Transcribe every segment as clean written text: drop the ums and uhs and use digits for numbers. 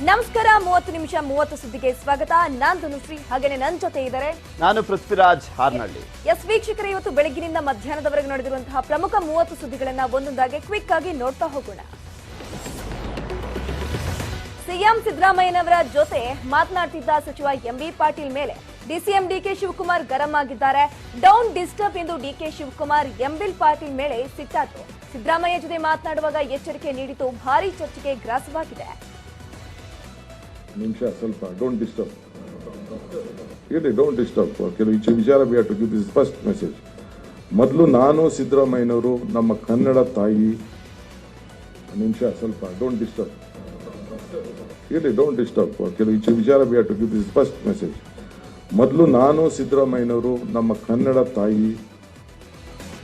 ನಮಸ್ಕಾರ 30 ನಿಮಿಷ 30 ಸುದ್ದಿಗೆ ಸ್ವಾಗತ. ನಾನು ಧನುಶ್ರೀ, ಹಾಗೇನೆ ನನ್ನ ಜೊತೆ ಇದ್ದಾರೆ ನಾನು ಪೃಥ್ವಿರಾಜ್ ಹಾರ್ನಳ್ಳಿ. ಎಸ್ ವೀಕ್ಷಕರೇ, ಇವತ್ತು ಬೆಳಗ್ಗಿನಿಂದ ಮಧ್ಯಾಹ್ನದವರೆಗೆ ನಡೆದಿರುವಂತಹ ಪ್ರಮುಖ 30 ಸುದ್ದಿಗಳನ್ನ ಒಂದೊಂದಾಗಿ ಕ್ವಿಕ್ ಆಗಿ ನೋಡ್ತಾ ಹೋಗೋಣ. ಸಿಎಂ ಸಿದ್ದರಾಮಯ್ಯನವರ ಜೊತೆ ಮಾತನಾಡ್ತಿದ್ದ ಸಚಿವ ಎಂಬಿ ಪಾಟೀಲ್ ಮೇಲೆ ಡಿಸಿಎಂ ಡಿಕೆ ಶಿವಕುಮಾರ್ ಗರಂ ಆಗಿದ್ದಾರೆ. ಡೌನ್ ಡಿಸ್ಟರ್ಬ್ ಎಂದು ಡಿಕೆ ಶಿವಕುಮಾರ್ ಎಂಬಿ ಪಾಟೀಲ್ ಮೇಲೆ ಸಿಟ್ಟಾದ್ರು. ಸಿದ್ದರಾಮಯ್ಯ ಜೊತೆ ಮಾತನಾಡುವಾಗ ಎಚ್ಚರಿಕೆ ನೀಡಿತು. ಭಾರಿ ಚರ್ಚೆಗೆ ಗ್ರಾಸವಾಗಿದೆ. ನಿಮಿಷ ಸ್ವಲ್ಪ ಡೋಂಟ್ ಡಿಸ್ಟರ್ಬ್ ಇರಲಿ, ಡೋಂಟ್ ಡಿಸ್ಟರ್ಬ್. ಕೆಲವು ವಿಚಾರ we have to give this first message. ಮೊದಲು ನಾನು ಸಿದ್ದರಾಮಯ್ಯನವರು ನಮ್ಮ ಕನ್ನಡ ತಾಯಿ. ನಿಮಿಷ ಸ್ವಲ್ಪ ಡೋಂಟ್ ಡಿಸ್ಟರ್ಬ್ ಇರಲಿ, ಡೋಂಟ್ ಡಿಸ್ಟರ್ಬ್. ಕೆಲವು ವಿಚಾರ we have to give this first message. ಮೊದಲು ನಾನು ಸಿದ್ದರಾಮಯ್ಯನವರು ನಮ್ಮ ಕನ್ನಡ ತಾಯಿ.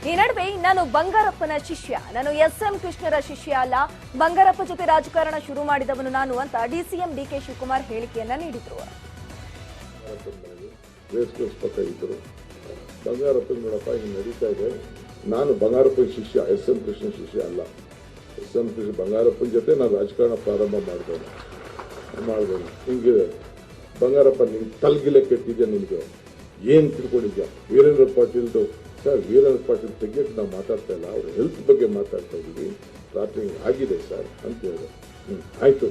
ಈ ನಡುವೆ ನಾನು ಬಂಗಾರಪ್ಪನ ಶಿಷ್ಯ, ನಾನು ಎಸ್ಎಂ ಕೃಷ್ಣರ ಶಿಷ್ಯ ಅಲ್ಲ, ಬಂಗಾರಪ್ಪ ಜೊತೆ ರಾಜಕಾರಣ ಶುರು ಮಾಡಿದವನು ನಾನು ಅಂತ ಡಿಸಿಎಂ ಡಿಕೆ ಶಿವಕುಮಾರ್ ಹೇಳಿಕೆಯನ್ನ ನೀಡಿದ್ರು. ಬಂಗಾರಪ್ಪ ನೋಡಪ್ಪ ಹಿಂಗೆ ನಡೀತಾ ಇದೆ. ನಾನು ಬಂಗಾರಪ್ಪನ ಶಿಷ್ಯ, ಎಸ್ಎಂ ಕೃಷ್ಣ ಶಿಷ್ಯ ಅಲ್ಲ. ಎಸ್ಎಂ ಕೃಷ್ಣ ಬಂಗಾರಪ್ಪನ ಜೊತೆ ನಾನು ರಾಜಕಾರಣ ಪ್ರಾರಂಭ ಮಾಡಿದೆ. ಹಿಂಗೆ ಬಂಗಾರಪ್ಪ ನಿನ್ ತಲ್ಗಿಲೆ ಕೆಟ್ಟಿದ್ಯಾ, ನಿನಗೆ ಏನು ತಿಳ್ಕೊಂಡಿದ್ಯಾ? ವೀರೇಂದ್ರ ಪಾಟೀಲ್ದು ಸರ್, ವೀರೇಂದ್ರ ಪಾಟೀಲ್ ತೆಗೆಯಕ್ಕೆ ನಾವು ಮಾತಾಡ್ತಾ ಇಲ್ಲ, ಅವ್ರ ಹೆಲ್ತ್ ಬಗ್ಗೆ ಮಾತಾಡ್ತಾ ಇದ್ದೀವಿ. ರಾತ್ರಿ ಆಗಿದೆ ಸರ್ ಅಂತ ಹೇಳಿದೆ. ಆಯಿತು,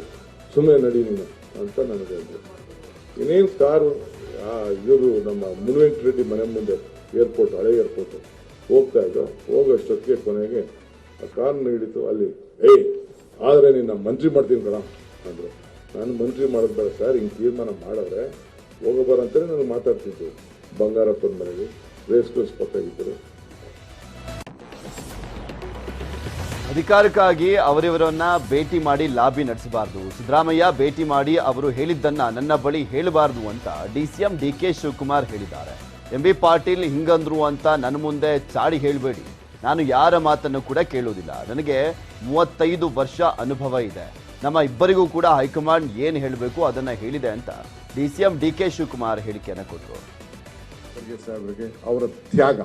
ಸುಮ್ಮನೆ ನಡಿ ನೀನು ಅಂತ ನನಗೆ ಹೇಳಿದ್ರು. ಇನ್ನೇನು ಕಾರು ಇವರು ನಮ್ಮ ಮುನಿವೆಂಕಟ ರೆಡ್ಡಿ ಮನೆ ಮುಂದೆ ಏರ್ಪೋರ್ಟ್, ಹಳೆ ಏರ್ಪೋರ್ಟು ಹೋಗ್ತಾ ಇದ್ದೋ. ಹೋಗೋಷ್ಟೊತ್ತಿಗೆ ಕೊನೆಗೆ ಆ ಕಾರನ್ನ ಹಿಡಿತು. ಅಲ್ಲಿ ಆದರೆ ನೀನು ಮಂತ್ರಿ ಮಾಡ್ತೀನಿ ಕಣ ಅಂದರು. ನಾನು ಮಂತ್ರಿ ಮಾಡೋದು ಬೇಡ ಸರ್, ಹಿಂಗೆ ತೀರ್ಮಾನ ಮಾಡಿದ್ರೆ ಹೋಗಬಾರಂತಲೇ ನನಗೆ ಮಾತಾಡ್ತಿದ್ದು. ಬಂಗಾರಪ್ಪನ ಮನೆಗೆ ರೇಸ್ ಕೋರ್ಸ್ ಪಕ್ಕ ಇದ್ದರು. ಅಧಿಕಾರಕ್ಕಾಗಿ ಅವರಿವರನ್ನ ಭೇಟಿ ಮಾಡಿ ಲಾಬಿ ನಡೆಸಬಾರದು, ಸಿದ್ದರಾಮಯ್ಯ ಭೇಟಿ ಮಾಡಿ ಅವರು ಹೇಳಿದ್ದನ್ನ ನನ್ನ ಬಳಿ ಹೇಳಬಾರದು ಅಂತ ಡಿಸಿಎಂ ಡಿಕೆ ಶಿವಕುಮಾರ್ ಹೇಳಿದ್ದಾರೆ. ಎಂಬಿ ಪಾಟೀಲ್ ಹಿಂಗಂದ್ರು ಅಂತ ನನ್ನ ಮುಂದೆ ಚಾಡಿ ಹೇಳಬೇಡಿ, ನಾನು ಯಾರ ಮಾತನ್ನು ಕೂಡ ಕೇಳೋದಿಲ್ಲ. ನನಗೆ 35 ವರ್ಷ ಅನುಭವ ಇದೆ. ನಮ್ಮ ಇಬ್ಬರಿಗೂ ಕೂಡ ಹೈಕಮಾಂಡ್ ಏನು ಹೇಳಬೇಕು ಅದನ್ನ ಹೇಳಿದೆ ಅಂತ ಡಿಸಿಎಂ ಡಿಕೆ ಶಿವಕುಮಾರ್ ಹೇಳಿಕೆಯನ್ನು ಕೊಟ್ಟರು. ಸಾಹೇಬರಿಗೆ ಅವರ ತ್ಯಾಗ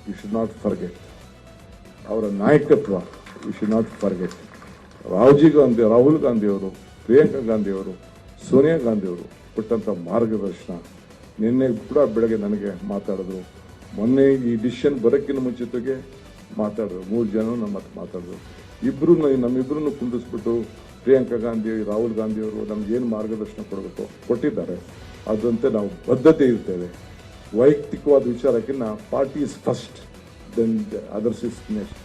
ಯು ಶುಡ್ ನಾಟ್ ಫರ್ಗೆಟ್. ಅವರ ನಾಯಕತ್ವ you should not forget. Rahul Gandhi ಅವರು, ಪ್ರಿಯಾಂಕಾ ಗಾಂಧಿ ಅವರು, ಸೋನಿಯಾ ಗಾಂಧಿ ಅವರು ಕೊಟ್ಟಂಥ ಮಾರ್ಗದರ್ಶನ. ನಿನ್ನೆ ಕೂಡ ಬೆಳಗ್ಗೆ ನನಗೆ ಮಾತಾಡಿದ್ರು. ಮೊನ್ನೆ ಈ ಡಿಸಿಷನ್ ಬರೋಕ್ಕಿಂತ ಮುಂಚಿತವಾಗಿ ಮಾತಾಡಿದ್ರು. 3 ಜನ ನಮ್ಮ ಹತ್ರ ಮಾತಾಡಿದ್ರು. ನಮ್ಮಿಬ್ಬರನ್ನು ಕುಂದಿಸ್ಬಿಟ್ಟು ಪ್ರಿಯಾಂಕಾ ಗಾಂಧಿ, ರಾಹುಲ್ ಗಾಂಧಿ ಅವರು ನಮ್ಗೇನು ಮಾರ್ಗದರ್ಶನ ಕೊಡಬೇಕು ಕೊಟ್ಟಿದ್ದಾರೆ. ಅದಂತೆ ನಾವು ಬದ್ಧತೆ ಇರ್ತೇವೆ. ವೈಯಕ್ತಿಕವಾದ ವಿಚಾರಕ್ಕಿಂತ party is first, then others is next.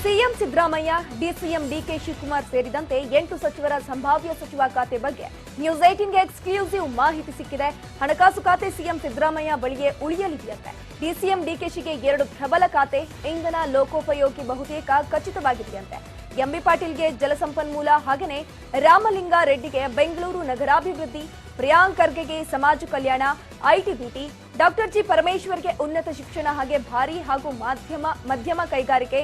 CM Siddaramaiah, DCM D K Shivakumar ಸೇರಿದಂತೆ 8 ಸಚಿವರ ಸಂಭಾವ್ಯ ಸಚಿವ ಖಾತೆ ಬಗ್ಗೆ ನ್ಯೂಸ್ 18ಗೆ ಎಕ್ಸ್ಕ್ಲೂಸಿವ್ ಮಾಹಿತಿ ಸಿಕ್ಕಿದೆ. ಹಣಕಾಸು ಖಾತೆ ಸಿಎಂ ಸಿದ್ದರಾಮಯ್ಯ ಬಳಿಯೇ ಉಳಿಯಲಿದೆಯಂತೆ. ಡಿಸಿಎಂ ಡಿಕೆಶಿಗೆ 2 ಪ್ರಬಲ ಖಾತೆ, ಇಂಧನ, ಲೋಕೋಪಯೋಗಿ ಬಹುತೇಕ ಖಚಿತವಾಗಿದೆಯಂತೆ. ಎಂಬಿ ಪಾಟೀಲ್ಗೆ ಜಲಸಂಪನ್ಮೂಲ, ಹಾಗೆಯೇ ರಾಮಲಿಂಗ ರೆಡ್ಡಿಗೆ ಬೆಂಗಳೂರು ನಗರಾಭಿವೃದ್ಧಿ, ಪ್ರಿಯಾಂಕ್ ಖರ್ಗೆಗೆ ಸಮಾಜ ಕಲ್ಯಾಣ, ಐಟಿ-ಬಿಟಿ, ಡಾಕ್ಟರ್ ಜಿ ಪರಮೇಶ್ವರ್ಗೆ ಉನ್ನತ ಶಿಕ್ಷಣ ಹಾಗೆ ಭಾರಿ ಹಾಗೂ ಮಧ್ಯಮ ಕೈಗಾರಿಕೆ,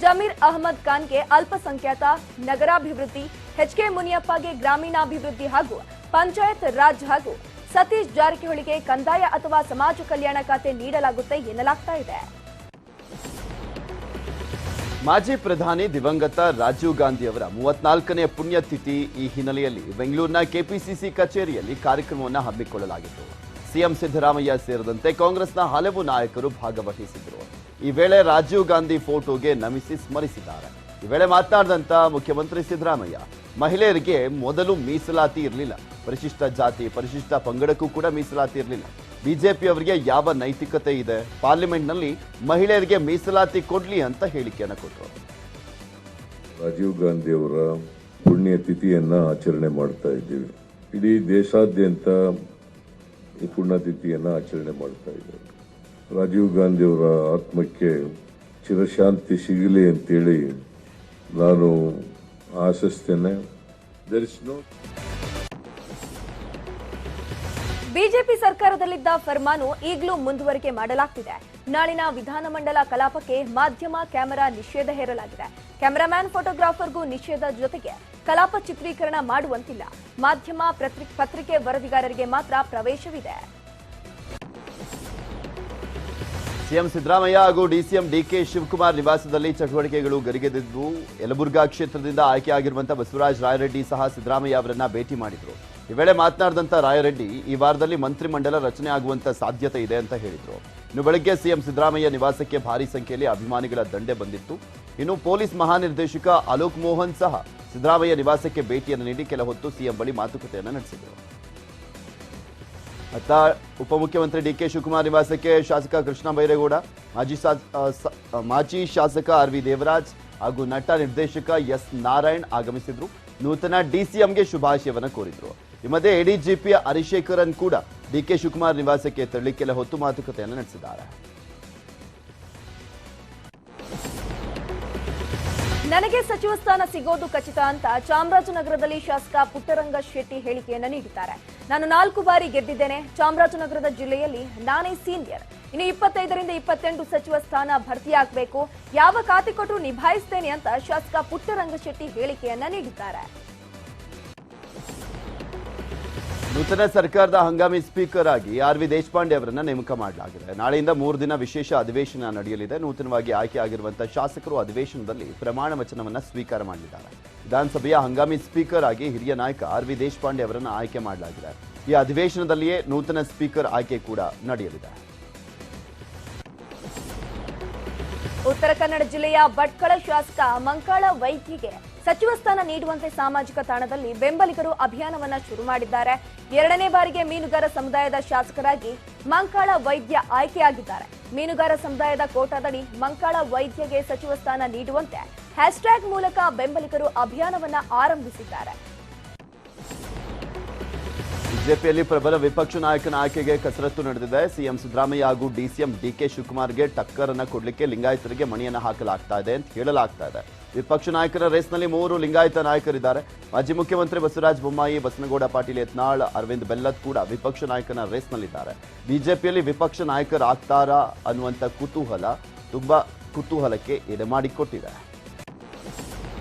ಜಮೀರ್ ಅಹಮದ್ ಖಾನ್ಗೆ ಅಲ್ಪಸಂಖ್ಯಾತ ನಗರಾಭಿವೃದ್ಧಿ, ಎಚ್ಕೆ ಮುನಿಯಪ್ಪಗೆ ಗ್ರಾಮೀಣಾಭಿವೃದ್ಧಿ ಹಾಗೂ ಪಂಚಾಯತ್ ರಾಜ್ ಹಾಗೂ ಸತೀಶ್ ಜಾರಕಿಹೊಳಿಗೆ ಕಂದಾಯ ಅಥವಾ ಸಮಾಜ ಕಲ್ಯಾಣ ಖಾತೆ ನೀಡಲಾಗುತ್ತೆ ಎನ್ನಲಾಗ್ತಾ ಇದೆ. ಮಾಜಿ ಪ್ರಧಾನಿ ದಿವಂಗತ ರಾಜೀವ್ ಗಾಂಧಿ ಅವರ 34ನೇ ಪುಣ್ಯತಿಥಿ ಈ ಹಿನ್ನೆಲೆಯಲ್ಲಿ ಬೆಂಗಳೂರಿನ ಕೆಪಿಸಿಸಿ ಕಚೇರಿಯಲ್ಲಿ ಕಾರ್ಯಕ್ರಮವನ್ನು ಹಮ್ಮಿಕೊಳ್ಳಲಾಗಿತ್ತು. ಸಿಎಂ ಸಿದ್ದರಾಮಯ್ಯ ಸೇರಿದಂತೆ ಕಾಂಗ್ರೆಸ್ನ ಹಲವು ನಾಯಕರು ಭಾಗವಹಿಸಿದರು. ಈ ವೇಳೆ ರಾಜೀವ್ ಗಾಂಧಿ ಫೋಟೋಗೆ ನಮಿಸಿ ಸ್ಮರಿಸಿದ್ದಾರೆ. ಈ ವೇಳೆ ಮಾತನಾಡಿದಂತ ಮುಖ್ಯಮಂತ್ರಿ ಸಿದ್ದರಾಮಯ್ಯ, ಮಹಿಳೆಯರಿಗೆ ಮೊದಲು ಮೀಸಲಾತಿ ಇರಲಿಲ್ಲ, ಪರಿಶಿಷ್ಟ ಜಾತಿ ಪರಿಶಿಷ್ಟ ಪಂಗಡಕ್ಕೂ ಕೂಡ ಮೀಸಲಾತಿ ಇರಲಿಲ್ಲ. ಬಿಜೆಪಿ ಅವರಿಗೆ ಯಾವ ನೈತಿಕತೆ ಇದೆ? ಪಾರ್ಲಿಮೆಂಟ್ನಲ್ಲಿ ಮಹಿಳೆಯರಿಗೆ ಮೀಸಲಾತಿ ಕೊಡ್ಲಿ ಅಂತ ಹೇಳಿಕೆಯನ್ನು ಕೊಟ್ಟರು. ರಾಜೀವ್ ಗಾಂಧಿ ಅವರ ಪುಣ್ಯತಿಥಿಯನ್ನ ಆಚರಣೆ ಮಾಡ್ತಾ ಇದ್ದೀವಿ. ಇಡೀ ದೇಶಾದ್ಯಂತ ಈ ಪುಣ್ಯತಿಥಿಯನ್ನ ಆಚರಣೆ ಮಾಡ್ತಾ ಇದ್ದೇವೆ. ರಾಜೀವ್ ಗಾಂಧಿ ಅವರ ಆತ್ಮಕ್ಕೆ ಚಿರಶಾಂತಿ ಸಿಗಲಿ ಅಂತೇಳಿ ನಾನು ಆಶಿಸ್ತೇನೆ. ಬಿಜೆಪಿ ಸರ್ಕಾರದಲ್ಲಿದ್ದ ಫರ್ಮಾನು ಈಗಲೂ ಮುಂದುವರಿಕೆ ಮಾಡಲಾಗ್ತಿದೆ. ನಾಳಿನ ವಿಧಾನಮಂಡಲ ಕಲಾಪಕ್ಕೆ ಮಾಧ್ಯಮ ಕ್ಯಾಮೆರಾ ನಿಷೇಧ ಹೇರಲಾಗಿದೆ. ಕ್ಯಾಮೆರಾಮ್ಯಾನ್, ಫೋಟೋಗ್ರಾಫರ್ಗೂ ನಿಷೇಧ, ಜೊತೆಗೆ ಕಲಾಪ ಚಿತ್ರೀಕರಣ ಮಾಡುವಂತಿಲ್ಲ. ಮಾಧ್ಯಮ, ಪತ್ರಿಕೆ ವರದಿಗಾರರಿಗೆ ಮಾತ್ರ ಪ್ರವೇಶವಿದೆ. ಸಿಎಂ ಸಿದ್ದರಾಮಯ್ಯ ಹಾಗೂ ಡಿಸಿಎಂ ಡಿಕೆ ಶಿವಕುಮಾರ್ ನಿವಾಸದಲ್ಲಿ ಚಟುವಟಿಕೆಗಳು ಗರಿಗೆದಿದ್ದು ಯಲಬುರ್ಗಾ ಕ್ಷೇತ್ರದಿಂದ ಆಯ್ಕೆಯಾಗಿರುವಂತಹ ಬಸವರಾಜ ರಾಯರೆಡ್ಡಿ ಸಹ ಸಿದ್ದರಾಮಯ್ಯ ಅವರನ್ನ ಭೇಟಿ ಮಾಡಿದ್ರು. ಈ ವೇಳೆ ಮಾತನಾಡಿದಂತ ರಾಯರೆಡ್ಡಿ ಈ ವಾರದಲ್ಲಿ ಮಂತ್ರಿಮಂಡಲ ರಚನೆ ಆಗುವಂತ ಸಾಧ್ಯತೆ ಇದೆ ಅಂತ ಹೇಳಿದ್ರು. ಇನ್ನು ಬೆಳಗ್ಗೆ ಸಿಎಂ ಸಿದ್ದರಾಮಯ್ಯ ನಿವಾಸಕ್ಕೆ ಭಾರಿ ಸಂಖ್ಯೆಯಲ್ಲಿ ಅಭಿಮಾನಿಗಳ ದಂಡೆ ಬಂದಿತ್ತು. ಇನ್ನು ಪೊಲೀಸ್ ಮಹಾನಿರ್ದೇಶಕ ಅಲೋಕ್ ಮೋಹನ್ ಸಹ ಸಿದ್ದರಾಮಯ್ಯ ನಿವಾಸಕ್ಕೆ ಭೇಟಿಯನ್ನು ನೀಡಿ ಕೆಲ ಹೊತ್ತು ಸಿಎಂ ಬಳಿ ಮಾತುಕತೆಯನ್ನು ನಡೆಸಿದರು. ಅತ್ತ ಉಪಮುಖ್ಯಮಂತ್ರಿ ಡಿಕೆ ಶಿವಕುಮಾರ್ ನಿವಾಸಕ್ಕೆ ಶಾಸಕ ಕೃಷ್ಣ ಬೈರೇಗೌಡ, ಮಾಜಿ ಶಾಸಕ ಆರ್.ವಿ. ದೇವರಾಜ್ ಹಾಗೂ ನಟ ನಿರ್ದೇಶಕ ಎಸ್ ನಾರಾಯಣ್ ಆಗಮಿಸಿದ್ರು. ನೂತನ ಡಿಸಿಎಂಗೆ ಶುಭಾಶಯವನ್ನು ಕೋರಿದ್ರು. ಈ ಮಧ್ಯೆ ಎಡಿಜಿಪಿ ಹರಿಶೇಖರನ್ ಕೂಡ ಡಿಕೆ ಶಿವಕುಮಾರ್ ನಿವಾಸಕ್ಕೆ ತೆರಳಿ ಕೆಲ ಹೊತ್ತು ಮಾತುಕತೆಯನ್ನು ನಡೆಸಿದ್ದಾರೆ. ನನಗೆ ಸಚಿವ ಸ್ಥಾನ ಸಿಗೋದು ಖಚಿತ ಅಂತ ಚಾಮರಾಜನಗರದಲ್ಲಿ ಶಾಸಕ ಪುಟ್ಟರಂಗ ಶೆಟ್ಟಿ ಹೇಳಿಕೆಯನ್ನ ನೀಡಿದ್ದಾರೆ. ನಾನು 4 ಬಾರಿ ಗೆದ್ದಿದ್ದೇನೆ. ಚಾಮರಾಜನಗರದ ಜಿಲ್ಲೆಯಲ್ಲಿ ನಾನೇ ಸೀನಿಯರ್. ಇನ್ನು 25ರಿಂದ 28 ಸಚಿವ ಸ್ಥಾನ ಭರ್ತಿಯಾಗಬೇಕು. ಯಾವ ಖಾತೆ ಕೊಟ್ಟರೂ ನಿಭಾಯಿಸ್ತೇನೆ ಅಂತ ಶಾಸಕ ಪುಟ್ಟರಂಗ ಶೆಟ್ಟಿ ಹೇಳಿಕೆಯನ್ನ ನೀಡಿದ್ದಾರೆ. ನೂತನ ಸರ್ಕಾರದ ಹಂಗಾಮಿ ಸ್ಪೀಕರ್ ಆಗಿ ಆರ್.ವಿ. ದೇಶಪಾಂಡೆ ಅವರನ್ನ ನೇಮಕ ಮಾಡಲಾಗಿದೆ. ನಾಳೆಯಿಂದ 3 ದಿನ ವಿಶೇಷ ಅಧಿವೇಶನ ನಡೆಯಲಿದೆ. ನೂತನವಾಗಿ ಆಯ್ಕೆಯಾಗಿರುವಂತಹ ಶಾಸಕರು ಅಧಿವೇಶನದಲ್ಲಿ ಪ್ರಮಾಣ ವಚನವನ್ನ ಸ್ವೀಕಾರ ಮಾಡಲಿದ್ದಾರೆ. ವಿಧಾನಸಭೆಯ ಹಂಗಾಮಿ ಸ್ಪೀಕರ್ ಆಗಿ ಹಿರಿಯ ನಾಯಕ ಆರ್.ವಿ. ದೇಶಪಾಂಡೆ ಅವರನ್ನ ಆಯ್ಕೆ ಮಾಡಲಾಗಿದೆ. ಈ ಅಧಿವೇಶನದಲ್ಲಿಯೇ ನೂತನ ಸ್ಪೀಕರ್ ಆಯ್ಕೆ ಕೂಡ ನಡೆಯಲಿದೆ. ಉತ್ತರ ಕನ್ನಡ ಜಿಲ್ಲೆಯ ಭಟ್ಕಳ ಶಾಸಕ ಮಂಕಾಳ ವೈದ್ಯಗೆ ಸಚಿವ ಸ್ಥಾನ ನೀಡುವಂತೆ ಸಾಮಾಜಿಕ ತಾಣದಲ್ಲಿ ಬೆಂಬಲಿಗರು ಅಭಿಯಾನವನ್ನ ಶುರು ಮಾಡಿದ್ದಾರೆ. 2ನೇ ಬಾರಿಗೆ ಮೀನುಗಾರ ಸಮುದಾಯದ ಶಾಸಕರಾಗಿ ಮಂಕಾಳ ವೈದ್ಯ ಆಯ್ಕೆಯಾಗಿದ್ದಾರೆ. ಮೀನುಗಾರ ಸಮುದಾಯದ ಕೋಟಾದಡಿ ಮಂಕಾಳ ವೈದ್ಯಗೆ ಸಚಿವ ಸ್ಥಾನ ನೀಡುವಂತೆ ಹ್ಯಾಶ್ಟ್ಯಾಗ್ ಮೂಲಕ ಬೆಂಬಲಿಗರು ಅಭಿಯಾನವನ್ನ ಆರಂಭಿಸಿದ್ದಾರೆ. ಬಿಜೆಪಿಯಲ್ಲಿ ಪ್ರಬಲ ವಿಪಕ್ಷ ನಾಯಕನ ಆಯ್ಕೆಗೆ ಕಸರತ್ತು ನಡೆದಿದೆ. ಸಿಎಂ ಸಿದ್ದರಾಮಯ್ಯ ಹಾಗೂ ಡಿಸಿಎಂ ಡಿಕೆ ಶಿವಕುಮಾರ್ಗೆ ಟಕ್ಕರ್ ಅನ್ನ ಕೊಡ್ಲಿಕ್ಕೆ ಲಿಂಗಾಯತರಿಗೆ ಮಣಿಯನ್ನ ಹಾಕಲಾಗ್ತಾ ಇದೆ ಅಂತ ಹೇಳಲಾಗ್ತಾ ಇದೆ. ವಿಪಕ್ಷ ನಾಯಕರ ರೇಸ್ನಲ್ಲಿ 3 ಲಿಂಗಾಯತ ನಾಯಕರಿದ್ದಾರೆ. ಮಾಜಿ ಮುಖ್ಯಮಂತ್ರಿ ಬಸವರಾಜ ಬೊಮ್ಮಾಯಿ, ಬಸನಗೌಡ ಪಾಟೀಲ್ ಯತ್ನಾಳ್, ಅರವಿಂದ್ ಬೆಲ್ಲದ್ ಕೂಡ ವಿಪಕ್ಷ ನಾಯಕನ ರೇಸ್ನಲ್ಲಿದ್ದಾರೆ. ಬಿಜೆಪಿಯಲ್ಲಿ ವಿಪಕ್ಷ ನಾಯಕರಾಗ್ತಾರಾ ಅನ್ನುವಂಥ ಕುತೂಹಲಕ್ಕೆ ಎಡೆ ಮಾಡಿಕೊಟ್ಟಿದೆ.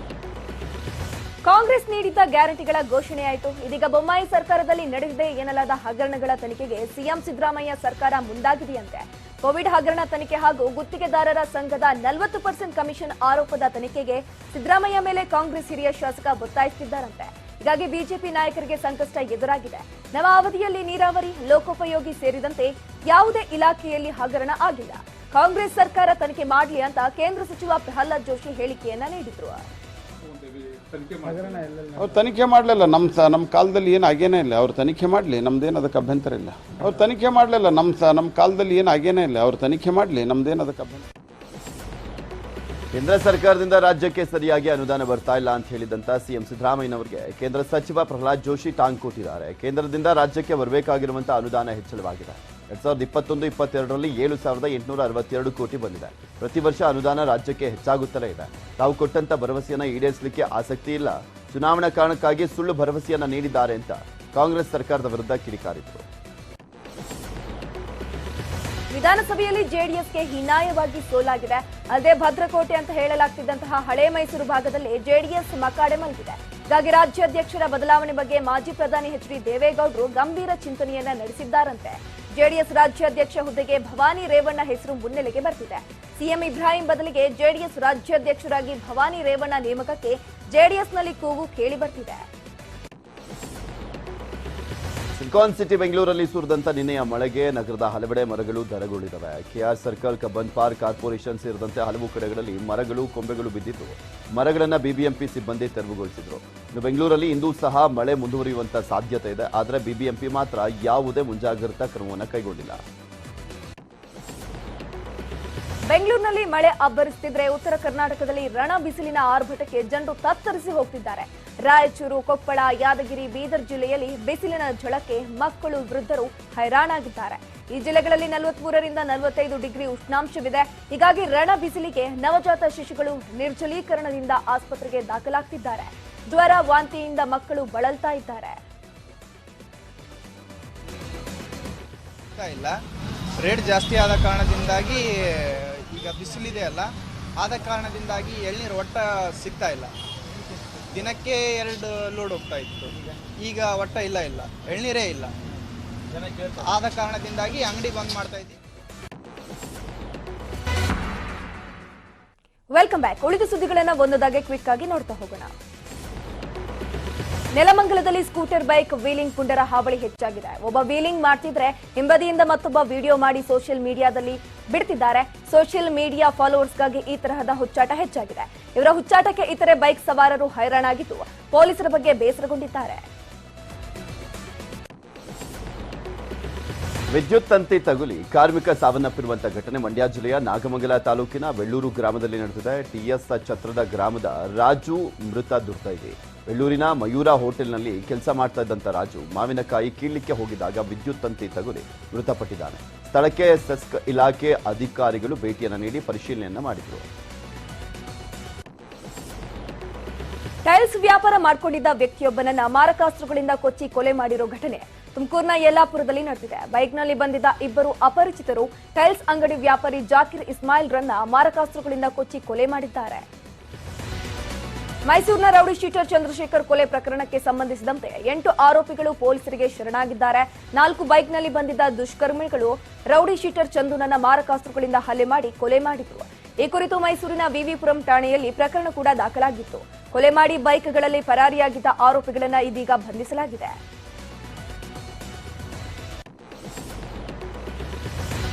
ಕಾಂಗ್ರೆಸ್ ನೀಡಿದ್ದ ಗ್ಯಾರಂಟಿಗಳ ಘೋಷಣೆಯಾಯಿತು. ಇದೀಗ ಬೊಮ್ಮಾಯಿ ಸರ್ಕಾರದಲ್ಲಿ ನಡೆದಿದೆ ಎನ್ನಲಾದ ಹಗರಣಗಳ ತನಿಖೆಗೆ ಸಿಎಂ ಸಿದ್ದರಾಮಯ್ಯ ಸರ್ಕಾರ ಮುಂದಾಗಿದೆಯಂತೆ. ಕೋವಿಡ್ ಹಗರಣ ತನಿಖೆ ಹಾಗೂ ಗುತ್ತಿಗೆದಾರರ ಸಂಘದ 40% ಕಮಿಷನ್ ಆರೋಪದ ತನಿಖೆಗೆ ಸಿದ್ದರಾಮಯ್ಯ ಮೇಲೆ ಕಾಂಗ್ರೆಸ್ ಹಿರಿಯ ಶಾಸಕ ಒತ್ತಾಯಿಸುತ್ತಿದ್ದಾರಂತೆ. ಹೀಗಾಗಿ ಬಿಜೆಪಿ ನಾಯಕರಿಗೆ ಸಂಕಷ್ಟ ಎದುರಾಗಿದೆ. ನವ ಅವಧಿಯಲ್ಲಿ ನೀರಾವರಿ, ಲೋಕೋಪಯೋಗಿ ಸೇರಿದಂತೆ ಯಾವುದೇ ಇಲಾಖೆಯಲ್ಲಿ ಹಗರಣ ಆಗಿಲ್ಲ. ಕಾಂಗ್ರೆಸ್ ಸರ್ಕಾರ ತನಿಖೆ ಮಾಡಲಿ ಅಂತ ಕೇಂದ್ರ ಸಚಿವ ಪ್ರಹ್ಲಾದ್ ಜೋಶಿ ಹೇಳಿಕೆಯನ್ನ ನೀಡಿದ್ರು. ಅವ್ರು ತನಿಖೆ ಮಾಡಲಿಲ್ಲ. ನಮ್ಮ ಕಾಲದಲ್ಲಿ ಏನು ಆಗೇನೇ ಇಲ್ಲ. ಅವ್ರು ತನಿಖೆ ಮಾಡಲಿ, ನಮ್ದೇನು ಅದಕ್ಕೆ ಅಭ್ಯಂತರ ಇಲ್ಲ. ಅವ್ರು ತನಿಖೆ ಮಾಡಲಿಲ್ಲ. ನಮ್ಮ ಕಾಲದಲ್ಲಿ ಏನು ಆಗೇನೇ ಇಲ್ಲ. ಅವ್ರು ತನಿಖೆ ಮಾಡಲಿ, ನಮ್ದೇನು ಅದಕ್ಕೆ ಅಭ್ಯಂತರ. ಕೇಂದ್ರ ಸರ್ಕಾರದಿಂದ ರಾಜ್ಯಕ್ಕೆ ಸರಿಯಾಗಿ ಅನುದಾನ ಬರ್ತಾ ಇಲ್ಲ ಅಂತ ಹೇಳಿದಂತ ಸಿಎಂ ಸಿದ್ದರಾಮಯ್ಯನವರಿಗೆ ಕೇಂದ್ರ ಸಚಿವ ಪ್ರಹ್ಲಾದ್ ಜೋಶಿ ಟಾಂಗ್ ಕೊಟ್ಟಿದ್ದಾರೆ. ಕೇಂದ್ರದಿಂದ ರಾಜ್ಯಕ್ಕೆ ಬರಬೇಕಾಗಿರುವಂತಹ ಅನುದಾನ ಹೆಚ್ಚಳವಾಗಿದೆ. 2021-22ರಲ್ಲಿ 7,862 ಕೋಟಿ ಬಂದಿದೆ. ಪ್ರತಿ ವರ್ಷ ಅನುದಾನ ರಾಜ್ಯಕ್ಕೆ ಹೆಚ್ಚಾಗುತ್ತಲೇ ಇದೆ. ತಾವು ಕೊಟ್ಟಂತ ಭರವಸೆಯನ್ನ ಈಡೇರಿಸಲಿಕ್ಕೆ ಆಸಕ್ತಿ ಇಲ್ಲ. ಚುನಾವಣಾ ಕಾರಣಕ್ಕಾಗಿ ಸುಳ್ಳು ಭರವಸೆಯನ್ನ ನೀಡಿದ್ದಾರೆ ಅಂತ ಕಾಂಗ್ರೆಸ್ ಸರ್ಕಾರದ ವಿರುದ್ಧ ಕಿಡಿಕಾರಿದರು. ವಿಧಾನಸಭೆಯಲ್ಲಿ ಜೆಡಿಎಸ್ಗೆ ಹೀನಾಯವಾಗಿ ಸೋಲಾಗಿದೆ. ಅಲ್ಲದೆ ಭದ್ರಕೋಟೆ ಅಂತ ಹೇಳಲಾಗ್ತಿದ್ದಂತಹ ಹಳೆ ಮೈಸೂರು ಭಾಗದಲ್ಲಿ ಜೆಡಿಎಸ್ ಮಕಾಡೆ ಮಲಗಿದೆ. ಹೀಗಾಗಿ ರಾಜ್ಯಾಧ್ಯಕ್ಷರ ಬದಲಾವಣೆ ಬಗ್ಗೆ ಮಾಜಿ ಪ್ರಧಾನಿ ಎಚ್ ಡಿ ದೇವೇಗೌಡರು ಗಂಭೀರ ಚಿಂತನೆಯನ್ನ ನಡೆಸಿದ್ದಾರಂತೆ. ಜೆಡಿಎಸ್ ರಾಜ್ಯಾಧ್ಯಕ್ಷ ಹುದ್ದೆಗೆ ಭವಾನಿ ರೇವಣ್ಣ ಹೆಸರು ಮುನ್ನೆಲೆಗೆ ಬರ್ತಿದೆ. ಸಿಎಂ ಇಬ್ರಾಹಿಂ ಬದಲಿಗೆ ಜೆಡಿಎಸ್ ರಾಜ್ಯಾಧ್ಯಕ್ಷರಾಗಿ ಭವಾನಿ ರೇವಣ್ಣ ನೇಮಕಕ್ಕೆ ಜೆಡಿಎಸ್ನಲ್ಲಿ ಕೂಗು ಕೇಳಿ ಬರ್ತಿದೆ. ಸಿಲಿಕಾನ್ ಸಿಟಿ ಬೆಂಗಳೂರಲ್ಲಿ ಸುರಿದಂತ ನಿನ್ನೆಯ ಮಳೆಗೆ ನಗರದ ಹಲವೆಡೆ ಮರಗಳು ಧರೆಗುಳಿದವೆ. K R circle, Cubbon park, corporation ಸೇರಿದಂತೆ ಹಲವು ಕಡೆಗಳಲ್ಲಿ ಮರಗಳು, ಕೊಂಬೆಗಳು ಬಿದ್ದಿದ್ದು ಮರಗಳನ್ನು ಬಿಬಿಎಂಪಿ ಸಿಬ್ಬಂದಿ ತೆರವುಗೊಳಿಸಿದ್ರು. ಇನ್ನು ಬೆಂಗಳೂರಲ್ಲಿ ಇಂದೂ ಸಹ ಮಳೆ ಮುಂದುವರಿಯುವಂತ ಸಾಧ್ಯತೆ ಇದೆ. ಆದರೆ ಬಿಬಿಎಂಪಿ ಮಾತ್ರ ಯಾವುದೇ ಮುಂಜಾಗ್ರತಾ ಕ್ರಮವನ್ನು ಕೈಗೊಂಡಿಲ್ಲ. ಬೆಂಗಳೂರಿನಲ್ಲಿ ಮಳೆ ಅಬ್ಬರಿಸುತ್ತಿದ್ರೆ ಉತ್ತರ ಕರ್ನಾಟಕದಲ್ಲಿ ರಣ ಬಿಸಿಲಿನ ಆರ್ಭಟಕ್ಕೆ ಜನರು ತತ್ತರಿಸಿ ಹೋಗ್ತಿದ್ದಾರೆ. ರಾಯಚೂರು, ಕೊಪ್ಪಳ, ಯಾದಗಿರಿ, ಬೀದರ್ ಜಿಲ್ಲೆಯಲ್ಲಿ ಬಿಸಿಲಿನ ಝಳಕ್ಕೆ ಮಕ್ಕಳು, ವೃದ್ಧರು ಹೈರಾಣಾಗಿದ್ದಾರೆ. ಈ ಜಿಲ್ಲೆಗಳಲ್ಲಿ 43ರಿಂದ 45 ಡಿಗ್ರಿ ಉಷ್ಣಾಂಶವಿದೆ. ಹೀಗಾಗಿ ರಣ ಬಿಸಿಲಿಗೆ ನವಜಾತ ಶಿಶುಗಳು ನಿರ್ಜಲೀಕರಣದಿಂದ ಆಸ್ಪತ್ರೆಗೆ ದಾಖಲಾಗ್ತಿದ್ದಾರೆ. ಜ್ವರ, ವಾಂತಿಯಿಂದ ಮಕ್ಕಳು ಬಳಲ್ತಾ ಇದ್ದಾರೆ. ರೇಟ್ ಜಾಸ್ತಿ ಆದ ಕಾರಣದಿಂದಾಗಿ ಈಗ ಬಿಸಿಲಿದೆ ಅಲ್ಲ, ಆದ ಕಾರಣದಿಂದಾಗಿ ಎಳ್ನೀರು ಒಟ್ಟ ಸಿಗ್ತಾ ಇಲ್ಲ. ದಿನಕ್ಕೆ 2 ಲೋಡ್ ಹೋಗ್ತಾ ಇತ್ತು, ಈಗ ಒಟ್ಟ ಇಲ್ಲ ಎಳ್ನೀರೇ ಇಲ್ಲ. ಆದ ಕಾರಣದಿಂದಾಗಿ ಅಂಗಡಿ ಬಂದ್ ಮಾಡ್ತಾ ಇದ್ದೀವಿ. Welcome back. ಉಳಿದ ಸುದ್ದಿಗಳನ್ನ ಒಂದೊಂದಾಗಿ ಕ್ವಿಕ್ ಆಗಿ ನೋಡ್ತಾ ಹೋಗೋಣ. ನೆಲಮಂಗಲದಲ್ಲಿ ಸ್ಕೂಟರ್ ಬೈಕ್ ವೀಲಿಂಗ್ ಪುಂಡರ ಹಾವಳಿ ಹೆಚ್ಚಾಗಿದೆ. ಒಬ್ಬ ವೀಲಿಂಗ್ ಮಾಡ್ತಿದ್ರೆ ಹಿಂಬದಿಯಿಂದ ಮತ್ತೊಬ್ಬ ವಿಡಿಯೋ ಮಾಡಿ ಸೋಷಿಯಲ್ ಮೀಡಿಯಾದಲ್ಲಿ ಬಿಡ್ತಿದ್ದಾರೆ. ಸೋಷಿಯಲ್ ಮೀಡಿಯಾ ಫಾಲೋವರ್ಸ್ಗಾಗಿ ಈ ತರಹದ ಹುಚ್ಚಾಟ ಹೆಚ್ಚಾಗಿದೆ. ಇವರ ಹುಚ್ಚಾಟಕ್ಕೆ ಇತರೆ ಬೈಕ್ ಸವಾರರು ಹೈರಾಣಾಗಿದ್ದು ಪೊಲೀಸರ ಬಗ್ಗೆ ಬೇಸರಗೊಂಡಿದ್ದಾರೆ. ವಿದ್ಯುತ್ ತಂತಿ ತಗುಲಿ ಕಾರ್ಮಿಕ ಸಾವನ್ನಪ್ಪಿರುವಂತಹ ಘಟನೆ ಮಂಡ್ಯ ಜಿಲ್ಲೆಯ ನಾಗಮಂಗಲ ತಾಲೂಕಿನ ವೆಳ್ಳೂರು ಗ್ರಾಮದಲ್ಲಿ ನಡೆದಿದೆ. ಟಿಎಸ್ ಛತ್ರದ ಗ್ರಾಮದ ರಾಜು ಮೃತ ದುರ್ದೈವಿ. ವೆಳ್ಳೂರಿನ ಮಯೂರ ಹೋಟೆಲ್ನಲ್ಲಿ ಕೆಲಸ ಮಾಡ್ತಾ ಇದ್ದಂತ ರಾಜು ಮಾವಿನಕಾಯಿ ಕೀಳಲಿಕ್ಕೆ ಹೋಗಿದಾಗ ವಿದ್ಯುತ್ ತಂತಿ ತಗುಲಿ ಮೃತಪಟ್ಟಿದ್ದಾನೆ. ಸ್ಥಳಕ್ಕೆ ಸೆಸ್ಕ್ ಇಲಾಖೆ ಅಧಿಕಾರಿಗಳು ಭೇಟಿಯನ್ನು ನೀಡಿ ಪರಿಶೀಲನೆಯನ್ನ ಮಾಡಿದರು. ಟೈಲ್ಸ್ ವ್ಯಾಪಾರ ಮಾಡಿಕೊಂಡಿದ್ದ ವ್ಯಕ್ತಿಯೊಬ್ಬನನ್ನ ಮಾರಕಾಸ್ತ್ರಗಳಿಂದ ಕೊಚ್ಚಿ ಕೊಲೆ ಮಾಡಿರೋ ಘಟನೆ ತುಮಕೂರಿನ ಯಲ್ಲಾಪುರದಲ್ಲಿ ನಡೆದಿದೆ. ಬೈಕ್ನಲ್ಲಿ ಬಂದಿದ್ದ ಇಬ್ಬರು ಅಪರಿಚಿತರು ಟೈಲ್ಸ್ ಅಂಗಡಿ ವ್ಯಾಪಾರಿ ಜಾಕಿರ್ ಇಸ್ಮಾಯಿಲ್ ರನ್ನ ಮಾರಕಾಸ್ತ್ರಗಳಿಂದ ಕೊಚ್ಚಿ ಕೊಲೆ ಮಾಡಿದ್ದಾರೆ. ಮೈಸೂರಿನ ರೌಡಿ ಶೀಟರ್ ಚಂದ್ರಶೇಖರ್ ಕೊಲೆ ಪ್ರಕರಣಕ್ಕೆ ಸಂಬಂಧಿಸಿದಂತೆ 8 ಆರೋಪಿಗಳು ಪೊಲೀಸರಿಗೆ ಶರಣಾಗಿದ್ದಾರೆ. 4 ಬೈಕ್ನಲ್ಲಿ ಬಂದಿದ್ದ ದುಷ್ಕರ್ಮಿಗಳು ರೌಡಿ ಶೀಟರ್ ಚಂದುನನ್ನ ಮಾರಕಾಸ್ತ್ರಗಳಿಂದ ಹಲ್ಲೆ ಮಾಡಿ ಕೊಲೆ ಮಾಡಿದ್ರು. ಈ ಕುರಿತು ಮೈಸೂರಿನ ವಿವಿಪುರಂ ಠಾಣೆಯಲ್ಲಿ ಪ್ರಕರಣ ಕೂಡ ದಾಖಲಾಗಿತ್ತು. ಕೊಲೆ ಮಾಡಿ ಬೈಕ್ಗಳಲ್ಲಿ ಪರಾರಿಯಾಗಿದ್ದ ಆರೋಪಿಗಳನ್ನ ಇದೀಗ ಬಂಧಿಸಲಾಗಿದೆ.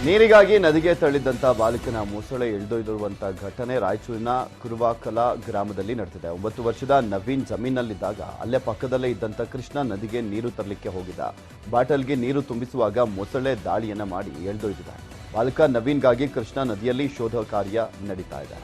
ನೀರಿಗಾಗಿ ನದಿಗೆ ತಳ್ಳಿದಂತ ಬಾಲಕನ ಮೊಸಳೆ ಎಳೆದೊಯ್ದಿರುವಂತಹ ಘಟನೆ ರಾಯಚೂರಿನ ಕುರುವಾಕಲ ಗ್ರಾಮದಲ್ಲಿ ನಡೆದಿದೆ. 9 ವರ್ಷದ ನವೀನ್ ಜಮೀನಲ್ಲಿದ್ದಾಗ ಅಲ್ಲೇ ಪಕ್ಕದಲ್ಲೇ ಇದ್ದಂತ ಕೃಷ್ಣ ನದಿಗೆ ನೀರು ತರಲಿಕ್ಕೆ ಹೋಗಿದ್ದ. ಬಾಟಲ್ಗೆ ನೀರು ತುಂಬಿಸುವಾಗ ಮೊಸಳೆ ದಾಳಿಯನ್ನ ಮಾಡಿ ಎಳೆದೊಯ್ದಿದೆ. ಬಾಲಕ ನವೀನ್ಗಾಗಿ ಕೃಷ್ಣ ನದಿಯಲ್ಲಿ ಶೋಧ ಕಾರ್ಯ ನಡೀತಾ ಇದೆ.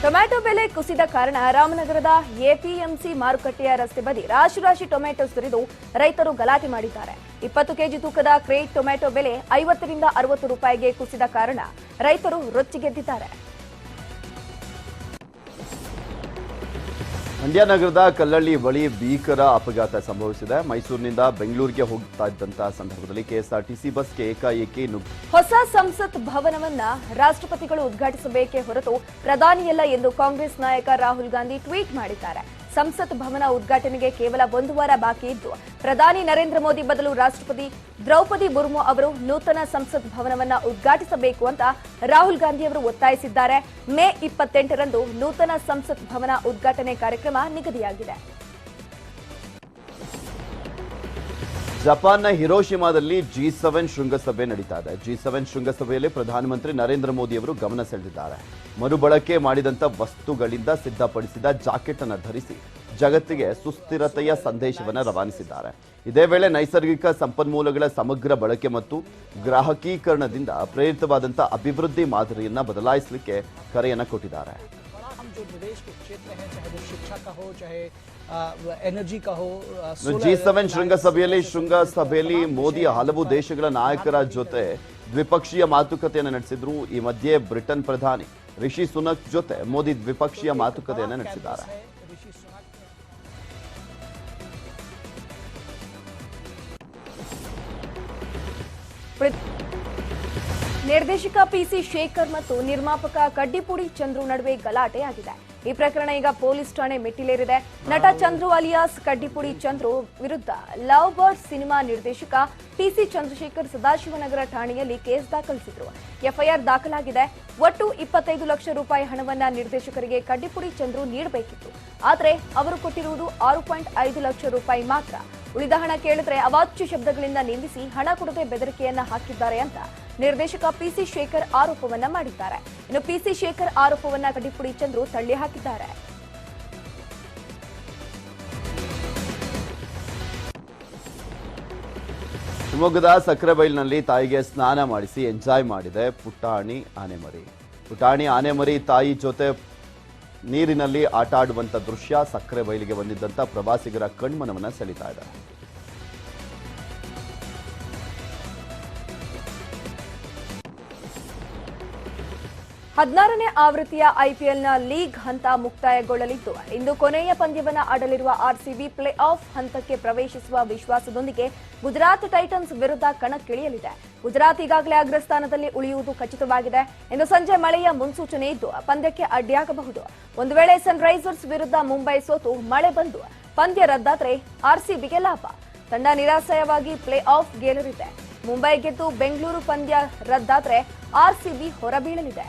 ಟೊಮ್ಯಾಟೊ ಬೆಲೆ ಕುಸಿದ ಕಾರಣ ರಾಮನಗರದ ಎಪಿಎಂಸಿ ಮಾರುಕಟ್ಟೆಯ ರಸ್ತೆ ಬದಿ ರಾಶಿ ಟೊಮ್ಯಾಟೊ ಸುರಿದು ರೈತರು ಗಲಾಟೆ ಮಾಡಿದ್ದಾರೆ. 20 ಕೆಜಿ ತೂಕದ ಕ್ರೇಟ್ ಟೊಮ್ಯಾಟೊ ಬೆಲೆ 50 ರಿಂದ 60 ರೂಪಾಯಿಗೆ ಕುಸಿದ ಕಾರಣ ರೈತರು ರೊಚ್ಚಿಗೆದ್ದಿದ್ದಾರೆ. ಮಂಡ್ಯ ನಗರದ ಕಲ್ಲಳ್ಳಿ ಬಳಿ ಭೀಕರ ಅಪಘಾತ ಸಂಭವಿಸಿದೆ. ಮೈಸೂರಿನಿಂದ ಬೆಂಗಳೂರಿಗೆ ಹೋಗ್ತಾ ಇದ್ದಂತಹ ಸಂದರ್ಭದಲ್ಲಿ ಕೆಎಸ್ಆರ್ಟಿಸಿ ಬಸ್ಗೆ ಏಕಾಏಕಿ ಹೊಸ ಸಂಸತ್ ಭವನವನ್ನ ರಾಷ್ಟ್ರಪತಿಗಳು ಉದ್ಘಾಟಿಸಬೇಕೇ ಹೊರತು ಪ್ರಧಾನಿಯಲ್ಲ ಎಂದು ಕಾಂಗ್ರೆಸ್ ನಾಯಕ ರಾಹುಲ್ ಗಾಂಧಿ ಟ್ವೀಟ್ ಮಾಡಿದ್ದಾರೆ. ಸಂಸತ್ ಭವನ ಉದ್ಘಾಟನೆಗೆ ಕೇವಲ 1 ವಾರ ಬಾಕಿ ಇದ್ದು ಪ್ರಧಾನಿ ನರೇಂದ್ರ ಮೋದಿ ಬದಲು ರಾಷ್ಟ್ರಪತಿ ದ್ರೌಪದಿ ಮುರ್ಮು ಅವರು ನೂತನ ಸಂಸತ್ ಭವನವನ್ನ ಉದ್ಘಾಟಿಸಬೇಕು ಅಂತ ರಾಹುಲ್ ಗಾಂಧಿ ಅವರು ಒತ್ತಾಯಿಸಿದ್ದಾರೆ. ಮೇ 28ರಂದು ನೂತನ ಸಂಸತ್ ಭವನ ಉದ್ಘಾಟನೆ ಕಾರ್ಯಕ್ರಮ ನಿಗದಿಯಾಗಿದೆ. ಜಪಾನ್ನ ಹಿರೋಶಿಮಾದಲ್ಲಿ G7 ಶೃಂಗಸಭೆ ನಡೀತಾ ಇದೆ. G7 ಶೃಂಗಸಭೆಯಲ್ಲಿ ಪ್ರಧಾನಮಂತ್ರಿ ನರೇಂದ್ರ ಮೋದಿ ಅವರು ಗಮನ ಸೆಳೆದಿದ್ದಾರೆ. ಮರುಬಳಕೆ ಮಾಡಿದಂತ ವಸ್ತುಗಳಿಂದ ಸಿದ್ಧಪಡಿಸಿದ ಜಾಕೆಟ್ ಅನ್ನು ಧರಿಸಿ ಜಗತ್ತಿಗೆ ಸುಸ್ಥಿರತೆಯ ಸಂದೇಶವನ್ನು ರವಾನಿಸಿದ್ದಾರೆ. ಇದೇ ವೇಳೆ ನೈಸರ್ಗಿಕ ಸಂಪನ್ಮೂಲಗಳ ಸಮಗ್ರ ಬಳಕೆ ಮತ್ತು ಗ್ರಾಹಕೀಕರಣದಿಂದ ಪ್ರೇರಿತವಾದಂಥ ಅಭಿವೃದ್ಧಿ ಮಾದರಿಯನ್ನ ಬದಲಾಯಿಸಲಿಕ್ಕೆ ಕರೆಯನ್ನು ಕೊಟ್ಟಿದ್ದಾರೆ. G7 ಶೃಂಗಸಭೆಯಲ್ಲಿ ಮೋದಿ ಹಲವು ದೇಶಗಳ ನಾಯಕರ ಜೊತೆ ದ್ವಿಪಕ್ಷೀಯ ಮಾತುಕತೆಯನ್ನು ನಡೆಸಿದ್ರು. ಈ ಮಧ್ಯೆ ಬ್ರಿಟನ್ ಪ್ರಧಾನಿ ರಿಷಿ ಸುನಕ್ ಜೊತೆ ಮೋದಿ ದ್ವಿಪಕ್ಷೀಯ ಮಾತುಕತೆಯನ್ನು ನಡೆಸಿದ್ದಾರೆ. ನಿರ್ದೇಶಕ ಪಿಸಿ ಶೇಖರ್ ಮತ್ತು ನಿರ್ಮಾಪಕ ಕಡ್ಡಿಪುಡಿ ಚಂದ್ರು ನಡುವೆ ಗಲಾಟೆಯಾಗಿದೆ. ಈ ಪ್ರಕರಣ ಈಗ ಪೊಲೀಸ್ ಠಾಣೆ ಮೆಟ್ಟಿಲೇರಿದೆ. ನಟ ಚಂದ್ರು ಅಲಿಯಾಸ್ ಕಡ್ಡಿಪುಡಿ ಚಂದ್ರು ವಿರುದ್ಧ ಲವ್ ಬರ್ಡ್ ಸಿನಿಮಾ ನಿರ್ದೇಶಕ ಪಿಸಿ ಚಂದ್ರಶೇಖರ್ ಸದಾಶಿವನಗರ ಠಾಣೆಯಲ್ಲಿ ಕೇಸ್ ದಾಖಲಿಸಿದ್ರು. ಎಫ್ಐಆರ್ ದಾಖಲಾಗಿದೆ. ಒಟ್ಟು 25 ಲಕ್ಷ ರೂಪಾಯಿ ಹಣವನ್ನ ನಿರ್ದೇಶಕರಿಗೆ ಕಡ್ಡಿಪುಡಿ ಚಂದ್ರು ನೀಡಬೇಕಿತ್ತು. ಆದರೆ ಅವರು ಕೊಟ್ಟಿರುವುದು 6.5 ಲಕ್ಷ ರೂಪಾಯಿ ಮಾತ್ರ. ಉಳಿದ ಹಣ ಕೇಳಿದ್ರೆ ಅವಾಚ್ಯ ಶಬ್ದಗಳಿಂದ ನಿಂದಿಸಿ ಹಣ ಕೊಡದೆ ಬೆದರಿಕೆಯನ್ನ ಹಾಕಿದ್ದಾರೆ ಅಂತ ನಿರ್ದೇಶಕ ಪಿಸಿ ಶೇಖರ್ ಆರೋಪವನ್ನ ಮಾಡಿದ್ದಾರೆ. ಇನ್ನು ಪಿಸಿ ಶೇಖರ್ ಆರೋಪವನ್ನ ಕಡ್ಡಿಪುಡಿ ಚಂದ್ರು ತಳ್ಳಿ ಹಾಕಿದ್ದಾರೆ. ಶಿವಮೊಗ್ಗದ ಸಕ್ರೆಬೈಲ್ನಲ್ಲಿ ತಾಯಿಗೆ ಸ್ನಾನ ಮಾಡಿಸಿ ಎಂಜಾಯ್ ಮಾಡಿದೆ ಪುಟಾಣಿ ಆನೆಮರಿ. ಪುಟಾಣಿ ಆನೆಮರಿ ತಾಯಿ ಜೊತೆ ನೀರಿನಲ್ಲಿ ಆಟ ಆಡುವಂತ ದೃಶ್ಯ ಸಕ್ರೆಬೈಲಿಗೆ ಬಂದಿದ್ದಂತ ಪ್ರವಾಸಿಗರ ಕಣ್ಮನವನ್ನ ಸೆಳೀತಾ ಇದೆ. ಹದಿನಾರನೇ ಆವೃತ್ತಿಯ ಐಪಿಎಲ್ನ ಲೀಗ್ ಹಂತ ಮುಕ್ತಾಯಗೊಳ್ಳಲಿದ್ದು ಇಂದು ಕೊನೆಯ ಪಂದ್ಯವನ್ನು ಆಡಲಿರುವ ಆರ್ಸಿಬಿ ಪ್ಲೇ ಆಫ್ ಹಂತಕ್ಕೆ ಪ್ರವೇಶಿಸುವ ವಿಶ್ವಾಸದೊಂದಿಗೆ ಗುಜರಾತ್ ಟೈಟನ್ಸ್ ವಿರುದ್ಧ ಕಣಕ್ಕಿಳಿಯಲಿದೆ. ಗುಜರಾತ್ ಈಗಾಗಲೇ ಅಗ್ರಸ್ಥಾನದಲ್ಲಿ ಉಳಿಯುವುದು ಖಚಿತವಾಗಿದೆ. ಇಂದು ಸಂಜೆ ಮಳೆಯ ಮುನ್ಸೂಚನೆ ಇದ್ದು ಪಂದ್ಯಕ್ಕೆ ಅಡ್ಡಿಯಾಗಬಹುದು. ಒಂದು ವೇಳೆ ಸನ್ರೈಸರ್ಸ್ ವಿರುದ್ಧ ಮುಂಬೈ ಸೋತು ಮಳೆ ಬಂದು ಪಂದ್ಯ ರದ್ದಾದರೆ ಆರ್ಸಿಬಿಗೆ ಲಾಭ. ತಂಡ ನಿರಾಶಯವಾಗಿ ಪ್ಲೇ ಆಫ್ ಗೆಲ್ಲಲಿದೆ. ಮುಂಬೈ ಗೆದ್ದು ಬೆಂಗಳೂರು ಪಂದ್ಯ ರದ್ದಾದ್ರೆ ಆರ್ಸಿಬಿ ಹೊರಬೀಳಲಿದೆ.